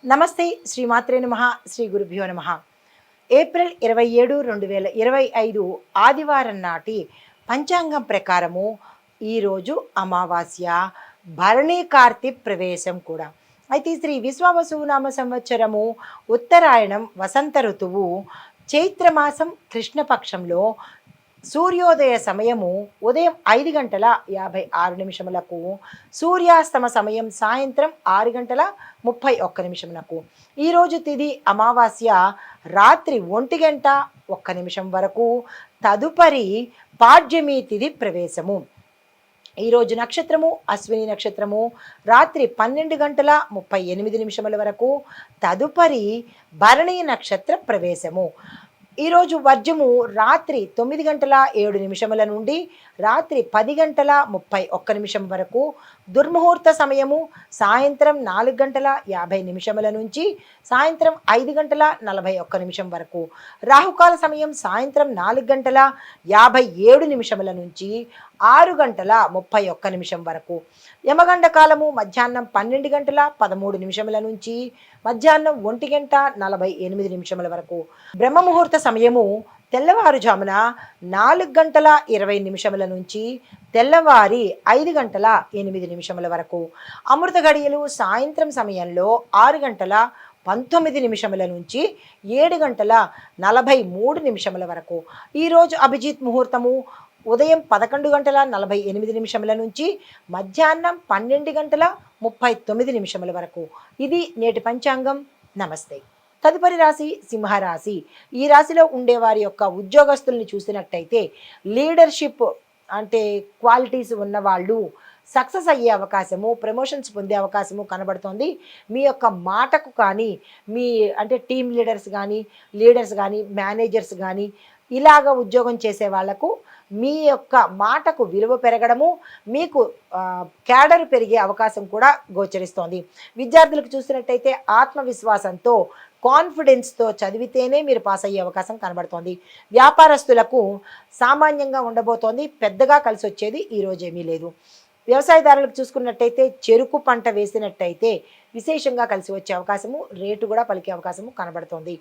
నమస్తే. శ్రీమాత్రే నమః. శ్రీ గురుభ్యో నమః. ఏప్రిల్ 27, 2025 ఆదివారం నాటి పంచాంగం ప్రకారము ఈరోజు అమావాస్య, భరణి కార్తీ ప్రవేశం కూడా. అయితే శ్రీ విశ్వావసునామ సంవత్సరము ఉత్తరాయణం వసంత ఋతువు చైత్రమాసం కృష్ణపక్షంలో సూర్యోదయ సమయము ఉదయం 5:56 సూర్యాస్తమ సమయం సాయంత్రం 6:31. ఈరోజు తిథి అమావాస్య రాత్రి 1:01 వరకు. తదుపరి పాడ్యమి తిథి ప్రవేశము. ఈరోజు నక్షత్రము అశ్విని నక్షత్రము రాత్రి 12:38 వరకు. తదుపరి భరణి నక్షత్ర ప్రవేశము. ఈరోజు వర్జము రాత్రి 9:07 నుండి రాత్రి 10:31 వరకు. దుర్ముహూర్త సమయము సాయంత్రం 4:50 నుంచి సాయంత్రం 5:41 వరకు. రాహుకాల సమయం సాయంత్రం 4:57 నుంచి 6:31 వరకు. యమగండ కాలము మధ్యాహ్నం 12:13 నుంచి మధ్యాహ్నం 1:48 వరకు. బ్రహ్మముహూర్త సమయము తెల్లవారుజామున 4:20 నుంచి తెల్లవారి 5:08 వరకు. అమృత గడియలు సాయంత్రం సమయంలో 6:19 నుంచి 7:43 వరకు. ఈరోజు అభిజిత్ ముహూర్తము ఉదయం 11:48 నుంచి మధ్యాహ్నం 12:39 వరకు. ఇది నేటి పంచాంగం. నమస్తే. తదుపరి రాశి సింహరాశి. ఈ రాశిలో ఉండేవారి యొక్క ఉద్యోగస్తుల్ని చూసినట్టయితే లీడర్షిప్ అంటే క్వాలిటీస్ ఉన్నవాళ్ళు సక్సెస్ అయ్యే అవకాశము, ప్రమోషన్స్ పొందే అవకాశము కనబడుతోంది. మీ యొక్క మాటకు కానీ మీ అంటే టీమ్ లీడర్స్ కానీ మేనేజర్స్ కానీ ఇలాగ ఉద్యోగం చేసే వాళ్లకు మీ యొక్క మాటకు విలువ పెరగడము, మీకు క్యాడర్ పెరిగే అవకాశం కూడా గోచరిస్తోంది. విద్యార్థులకు చూసినట్టయితే ఆత్మవిశ్వాసంతో కాన్ఫిడెన్స్తో చదివితేనే మీరు పాస్ అయ్యే అవకాశం కనబడుతోంది. వ్యాపారస్తులకు సామాన్యంగా ఉండబోతోంది, పెద్దగా కలిసి వచ్చేది ఈరోజు ఏమీ లేదు. వ్యవసాయదారులకు చూసుకున్నట్టయితే చెరుకు పంట వేసినట్టయితే విశేషంగా కలిసి వచ్చే అవకాశము, రేటు కూడా పలికే అవకాశము కనబడుతోంది.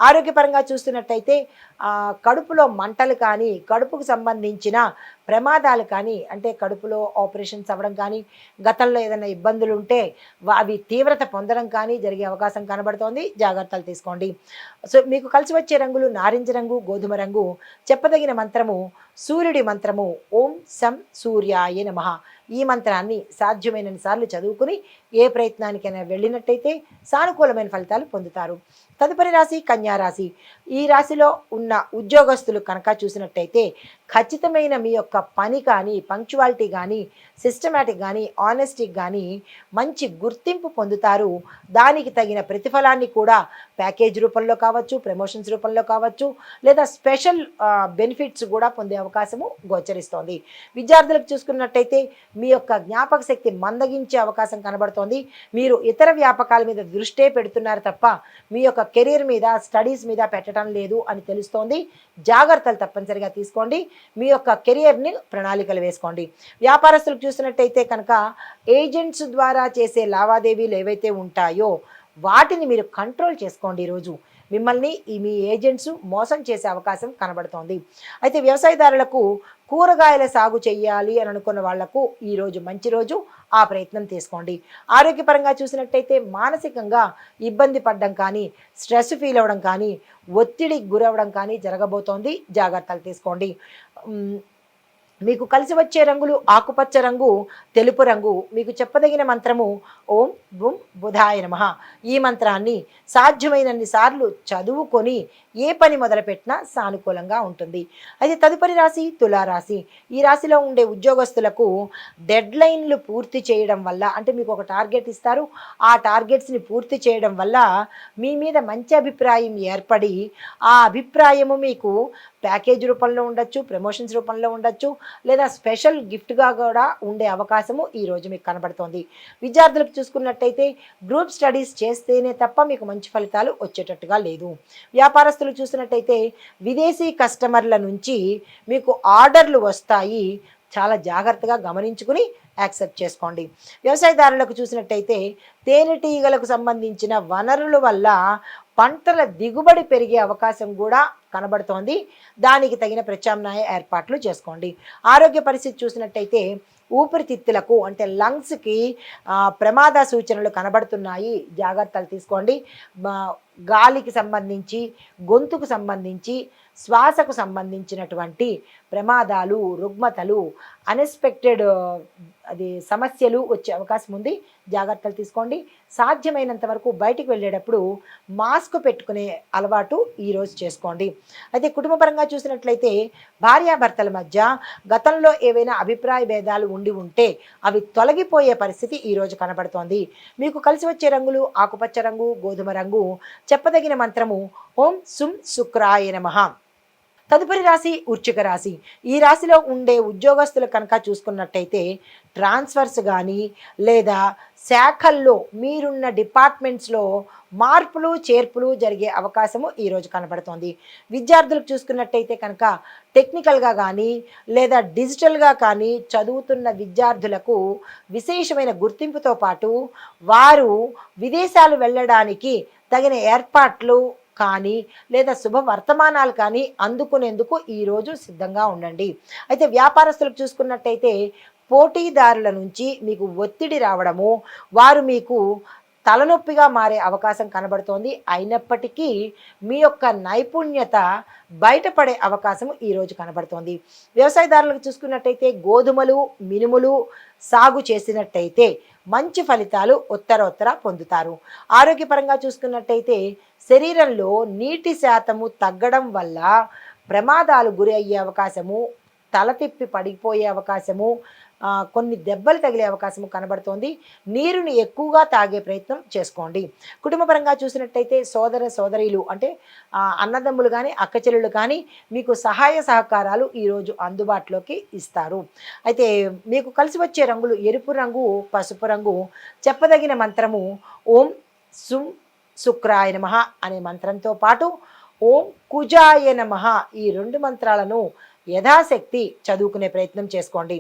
ఆరోగ్యపరంగా చూస్తున్నట్టయితే కడుపులో మంటలు కానీ, కడుపుకు సంబంధించిన ప్రమాదాలు కానీ, అంటే కడుపులో ఆపరేషన్స్ అవ్వడం కానీ, గతంలో ఏదైనా ఇబ్బందులు ఉంటే అవి తీవ్రత పొందడం కానీ జరిగే అవకాశం కనబడుతోంది. జాగ్రత్తలు తీసుకోండి. సో మీకు కలిసి వచ్చే రంగులు నారింజ రంగు, గోధుమ రంగు. చెప్పదగిన మంత్రము సూర్యుడి మంత్రము ఓం సం సూర్యాయ నమః. ఈ మంత్రాన్ని సాధ్యమైనన్ని సార్లు చదువుకుని ఏ ప్రయత్నానికైనా వెళ్ళినట్టయితే సానుకూలమైన ఫలితాలు పొందుతారు. తదుపరి రాశి కన్యా రాశి. ఈ రాశిలో ఉన్న ఉద్యోగస్తులు కనుక చూసినట్టయితే ఖచ్చితమైన మీ యొక్క పని కానీ, పంక్చువాలిటీ కానీ, సిస్టమేటిక్ కానీ, ఆనెస్టీ కానీ మంచి గుర్తింపు పొందుతారు. దానికి తగిన ప్రతిఫలాన్ని కూడా ప్యాకేజ్ రూపంలో కావచ్చు, ప్రమోషన్స్ రూపంలో కావచ్చు, లేదా స్పెషల్ బెనిఫిట్స్ కూడా పొందే అవకాశము గోచరిస్తోంది. విద్యార్థులకు చూసుకున్నట్టయితే మీ యొక్క జ్ఞాపక శక్తి మందగించే అవకాశం కనబడుతోంది. మీరు ఇతర వ్యాపకాల మీద దృష్టే పెడుతున్నారు తప్ప మీ యొక్క కెరీర్ మీద, స్టడీస్ మీద పెట్టడం లేదు అని తెలుస్తోంది. జాగ్రత్తలు తప్పనిసరిగా తీసుకోండి. మీ యొక్క కెరియర్ని ప్రణాళికలు వేసుకోండి. వ్యాపారస్తులకు చూసినట్టయితే కనుక ఏజెంట్స్ ద్వారా చేసే లావాదేవీలు ఏవైతే ఉంటాయో వాటిని మీరు కంట్రోల్ చేసుకోండి. ఈరోజు మిమ్మల్ని మీ ఏజెంట్స్ మోసం చేసే అవకాశం కనబడుతోంది. అయితే వ్యవసాయదారులకు కూరగాయల సాగు చేయాలి అని అనుకున్న వాళ్లకు ఈరోజు మంచి రోజు, ఆ ప్రయత్నం తీసుకోండి. ఆరోగ్యపరంగా చూసినట్టయితే మానసికంగా ఇబ్బంది పడడం కానీ, స్ట్రెస్ ఫీల్ అవ్వడం కానీ, ఒత్తిడికి గురవడం కానీ జరగబోతోంది. జాగ్రత్తలు తీసుకోండి. మీకు కలిసి వచ్చే రంగులు ఆకుపచ్చ రంగు, తెలుపు రంగు. మీకు చెప్పదగిన మంత్రము ఓం బుం బుధాయ నమః. ఈ మంత్రాన్ని సాధ్యమైనన్ని సార్లు చదువుకొని ఏ పని మొదలుపెట్టినా సానుకూలంగా ఉంటుంది. అయితే తదుపరి రాశి తులారాశి. ఈ రాశిలో ఉండే ఉద్యోగస్తులకు డెడ్ లైన్లు పూర్తి చేయడం వల్ల, అంటే మీకు ఒక టార్గెట్ ఇస్తారు, ఆ టార్గెట్స్ని పూర్తి చేయడం వల్ల మీ మీద మంచి అభిప్రాయం ఏర్పడి ఆ అభిప్రాయము మీకు ప్యాకేజ్ రూపంలో ఉండొచ్చు, ప్రమోషన్స్ రూపంలో ఉండొచ్చు, లేదా స్పెషల్ గిఫ్ట్గా కూడా ఉండే అవకాశము ఈరోజు మీకు కనబడుతోంది. విద్యార్థులకు చూసుకున్నట్టయితే గ్రూప్ స్టడీస్ చేస్తేనే తప్ప మీకు మంచి ఫలితాలు వచ్చేటట్టుగా లేదు. వ్యాపారస్తులు చూసినట్టయితే విదేశీ కస్టమర్ల నుంచి మీకు ఆర్డర్లు వస్తాయి. చాలా జాగ్రత్తగా గమనించుకుని యాక్సెప్ట్ చేసుకోండి. వ్యవసాయదారులకు చూసినట్టయితే తేనెటీగలకు సంబంధించిన వనరుల వల్ల పంటల దిగుబడి పెరిగే అవకాశం కూడా కనబడుతోంది. దానికి తగిన ప్రత్యామ్నాయ ఏర్పాట్లు చేసుకోండి. ఆరోగ్య పరిస్థితి చూసినట్టయితే ఊపిరితిత్తులకు అంటే లంగ్స్కి ప్రమాద సూచనలు కనబడుతున్నాయి, జాగ్రత్తలు తీసుకోండి. గాలికి సంబంధించి, గొంతుకు సంబంధించి, శ్వాసకు సంబంధించినటువంటి ప్రమాదాలు, రుగ్మతలు, అన్ఎక్స్పెక్టెడ్ సమస్యలు వచ్చే అవకాశం ఉంది, జాగ్రత్తలు తీసుకోండి. సాధ్యమైనంత వరకు బయటికి వెళ్ళేటప్పుడు మాస్క్ పెట్టుకునే అలవాటు ఈరోజు చేసుకోండి. అయితే కుటుంబపరంగా చూసినట్లయితే భార్యాభర్తల మధ్య గతంలో ఏవైనా అభిప్రాయ భేదాలు ఉంటే అవి తొలగిపోయే పరిస్థితి ఈరోజు కనబడుతోంది. మీకు కలిసి వచ్చే రంగులు ఆకుపచ్చ రంగు, గోధుమ రంగు. చెప్పదగిన మంత్రము ఓం సుం శుక్రాయ నమః. తదుపరి రాశి వృశ్చిక రాశి. ఈ రాశిలో ఉండే ఉద్యోగస్తులు కనుక చూసుకున్నట్టయితే ట్రాన్స్ఫర్స్ కానీ లేదా శాఖల్లో మీరున్న డిపార్ట్మెంట్స్లో మార్పులు చేర్పులు జరిగే అవకాశము ఈరోజు కనబడుతోంది. విద్యార్థులకు చూసుకున్నట్టయితే కనుక టెక్నికల్గా కానీ లేదా డిజిటల్గా కానీ చదువుతున్న విద్యార్థులకు విశేషమైన గుర్తింపుతో పాటు వారు విదేశాలు వెళ్ళడానికి తగిన ఏర్పాట్లు కానీ లేదా శుభ వర్తమానాలు కానీ అందుకునేందుకు ఈరోజు సిద్ధంగా ఉండండి. అయితే వ్యాపారస్తులకు చూసుకున్నట్టయితే పోటీదారుల నుంచి మీకు ఒత్తిడి రావడము, వారు మీకు తలనొప్పిగా మారే అవకాశం కనబడుతోంది. అయినప్పటికీ మీ యొక్క నైపుణ్యత బయటపడే అవకాశం ఈరోజు కనబడుతోంది. వ్యవసాయదారులకు చూసుకున్నట్టయితే గోధుమలు, మినుములు సాగు చేసినట్టయితే మంచి ఫలితాలు ఉత్తరోత్తర పొందుతారు. ఆరోగ్యపరంగా చూసుకున్నట్టయితే శరీరంలో నీటి శాతము తగ్గడం వల్ల ప్రమాదాలు గురి అయ్యే అవకాశము, తల తిప్పి పడిపోయే అవకాశము, కొన్ని దెబ్బలు తగిలే అవకాశము కనబడుతోంది. నీరుని ఎక్కువగా తాగే ప్రయత్నం చేసుకోండి. కుటుంబపరంగా చూసినట్టయితే సోదర సోదరీలు అంటే అన్నదమ్ములు కానీ అక్కచెల్లెళ్ళు కానీ మీకు సహాయ సహకారాలు ఈరోజు అందుబాటులోకి ఇస్తారు. అయితే మీకు కలిసి వచ్చే రంగులు ఎరుపు రంగు, పసుపు రంగు. చెప్పదగిన మంత్రము ఓం సుం శుక్రాయ నమః అనే మంత్రంతో పాటు ఓం కుజాయ నమః ఈ 2 మంత్రాలను యథాశక్తి చదువుకునే ప్రయత్నం చేసుకోండి.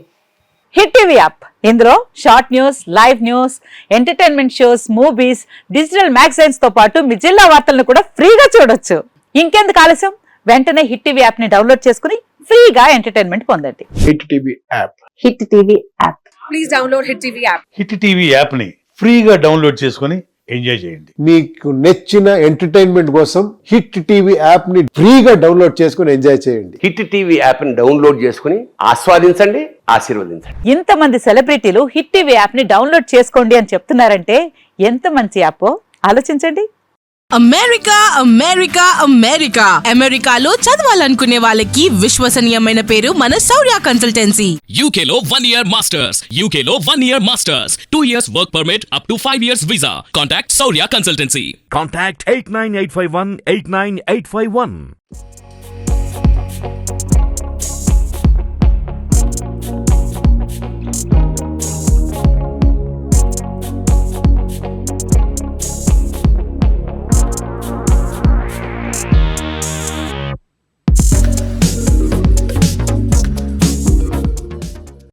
హిట్ టీవీ యాప్, ఇందులో short news, live news, entertainment shows, movies, digital magazines తో పాటు మీ జిల్లా వార్తలను కూడా ఫ్రీగా చూడొచ్చు. ఇంకెందుకు ఆలస్యం, వెంటనే హిట్ టీవీ యాప్ ని డౌన్లోడ్ చేసుకుని ఫ్రీగా ఎంటర్టైన్మెంట్ పొందండి. Hit TV app. Hit TV app. Please download hit TV app. Hit TV app ని ఫ్రీగా డౌన్లోడ్ చేసుకుని ఎంజాయ్ చేయండి. మీకు నచ్చిన ఎంటర్టైన్మెంట్ కోసం హిట్ టీవీ యాప్ ని ఫ్రీగా డౌన్లోడ్ చేసుకుని ఎంజాయ్ చేయండి. హిట్ టీవీ యాప్ ని డౌన్లోడ్ చేసుకుని ఆస్వాదించండి, ఆశీర్వదించండి. ఇంతమంది సెలబ్రిటీలు హిట్ టీవీ యాప్ ని డౌన్లోడ్ చేసుకోండి అని చెప్తున్నారంటే ఎంత మంచి యాప్ ఆలోచించండి. అమెరికా అమెరికా అమెరికా అమెరికాలో చదవాలనుకునే వాళ్ళకి విశ్వసనీయమైన పేరు మన శౌర్య కన్సల్టెన్సీ. UK లో 1 year masters. UK లో 1 year masters. 2 years work permit up to 5 years visa. Contact Saurya Consultancy. Contact 89851 89851.